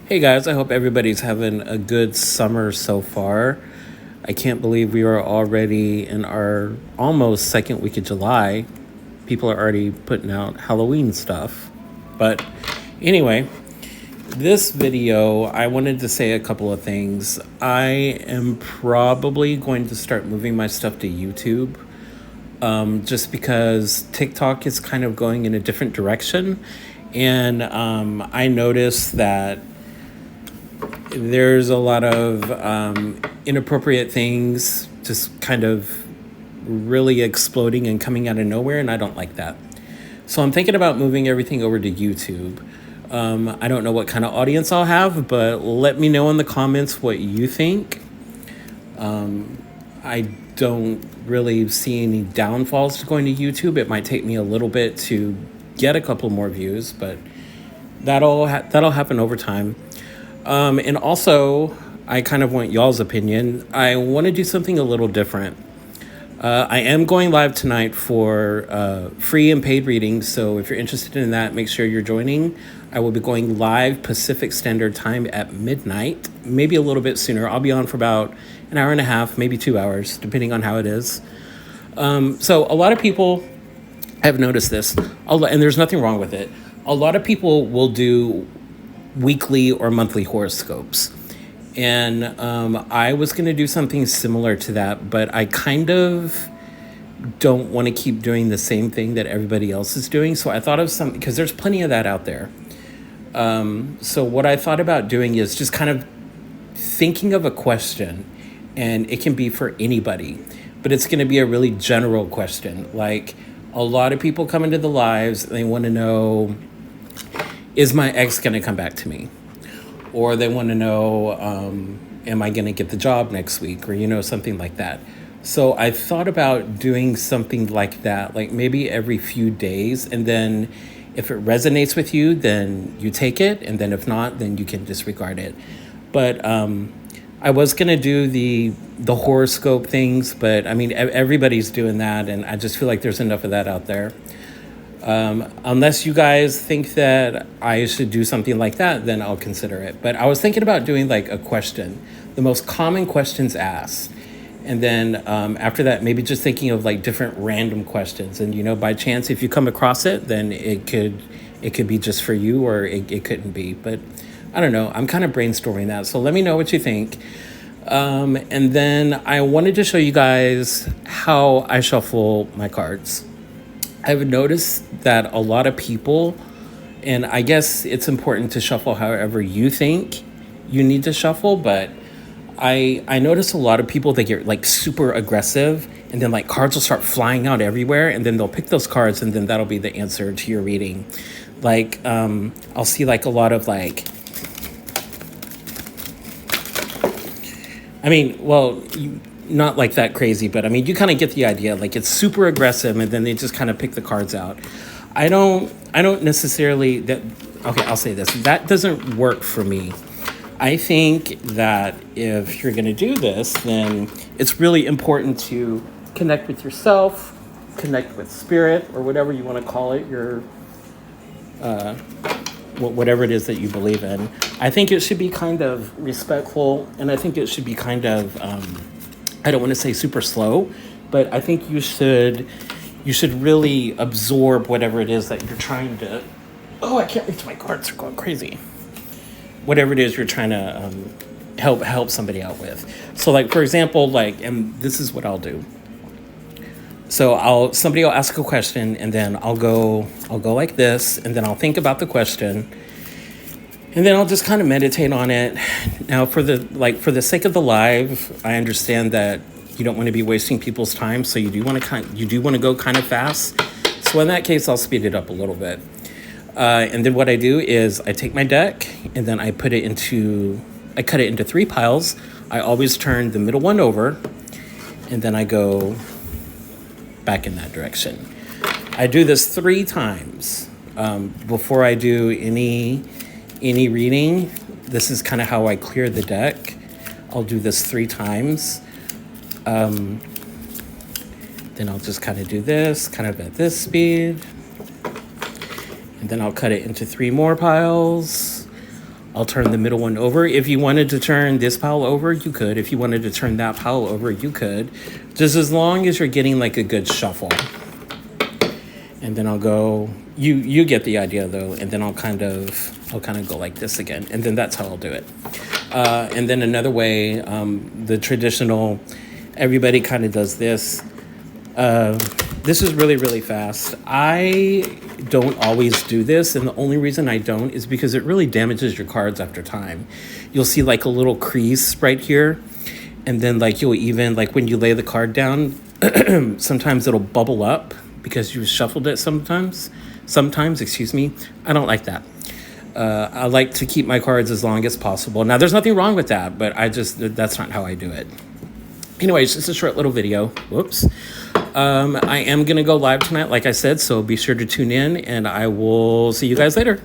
Hey guys, I hope everybody's having a good summer so far. I can't believe we are already in our almost second week of July. People are already putting out Halloween stuff. But anyway, this video, I wanted to say a couple of things. I am probably going to start moving my stuff to YouTube, just because TikTok is kind of going in a different direction. And I noticed that there's a lot of inappropriate things just kind of really exploding and coming out of nowhere, and I don't like that. So I'm thinking about moving everything over to YouTube. I don't know what kind of audience I'll have, but let me know in the comments what you think. I don't really see any downfalls to going to YouTube. It might take me a little bit to get a couple more views, but that'll happen over time. And also, I kind of want y'all's opinion. I want to do something a little different. I am going live tonight for free and paid readings, so if you're interested in that, make sure you're joining. I will be going live Pacific Standard Time at midnight, maybe a little bit sooner. I'll be on for about an hour and a half, maybe 2 hours, depending on how it is. So a lot of people have noticed this, and there's nothing wrong with it. A lot of people will do weekly or monthly horoscopes. And I was going to do something similar to that, but I kind of don't want to keep doing the same thing that everybody else is doing. So I thought of something, because there's plenty of that out there. So what I thought about doing is just kind of thinking of a question, and it can be for anybody, but it's going to be a really general question. Like, a lot of people come into the lives, and they want to know, is my ex going to come back to me? Or they want to know, am I going to get the job next week? Or, something like that. So I thought about doing something like that, like maybe every few days. And then if it resonates with you, then you take it. And then if not, then you can disregard it. But I was going to do the horoscope things, but I mean, everybody's doing that. And I just feel like there's enough of that out there. Unless you guys think that I should do something like that, then I'll consider it. But I was thinking about doing like a question, the most common questions asked. And then after that, maybe just thinking of like different random questions. And, by chance, if you come across it, then it could be just for you, or it couldn't be. But I don't know. I'm kind of brainstorming that. So let me know what you think. And then I wanted to show you guys how I shuffle my cards. I've noticed that a lot of people, and I guess it's important to shuffle however you think you need to shuffle, but I notice a lot of people, they get like super aggressive, and then like cards will start flying out everywhere, and then they'll pick those cards, and then that'll be the answer to your reading. Like, I'll see like a lot of like, not like that crazy, but I mean, you kind of get the idea. Like, it's super aggressive, and then they just kind of pick the cards out. I don't necessarily okay, I'll say this. That doesn't work for me. I think that if you're going to do this, then it's really important to connect with yourself, connect with spirit, or whatever you want to call it, your whatever it is that you believe in. I think it should be kind of respectful, and I think it should be kind of I don't want to say super slow, but I think you should really absorb whatever it is that you're trying to. Oh, I can't reach my cards; they're going crazy. Whatever it is you're trying to help somebody out with. So, like, for example, and this is what I'll do. So somebody will ask a question, and then I'll go like this, and then I'll think about the question, and then I'll just kind of meditate on it. Now, for the sake of the live, I understand that you don't want to be wasting people's time, so you do want to go kind of fast. So in that case, I'll speed it up a little bit. And then what I do is I take my deck, and then I cut it into 3 piles. I always turn the middle one over, and then I go back in that direction. I do this 3 times before I do any reading. This is kind of how I clear the deck. I'll do this 3 times. Then I'll just kind of do this, kind of at this speed. And then I'll cut it into 3 more piles. I'll turn the middle one over. If you wanted to turn this pile over, you could. If you wanted to turn that pile over, you could. Just as long as you're getting like a good shuffle. And then I'll go, you get the idea though, and then I'll kind of go like this again, and then that's how I'll do it. And then another way, the traditional, everybody kind of does this. This is really, really fast. I don't always do this, and the only reason I don't is because it really damages your cards after time. You'll see like a little crease right here, and then like you'll even, like when you lay the card down, sometimes it'll bubble up because you shuffled it sometimes, excuse me. I don't like that. I like to keep my cards as long as possible. Now, there's nothing wrong with that, but that's not how I do it. Anyways, it's a short little video. Whoops. I am going to go live tonight, like I said, so be sure to tune in, and I will see you guys later.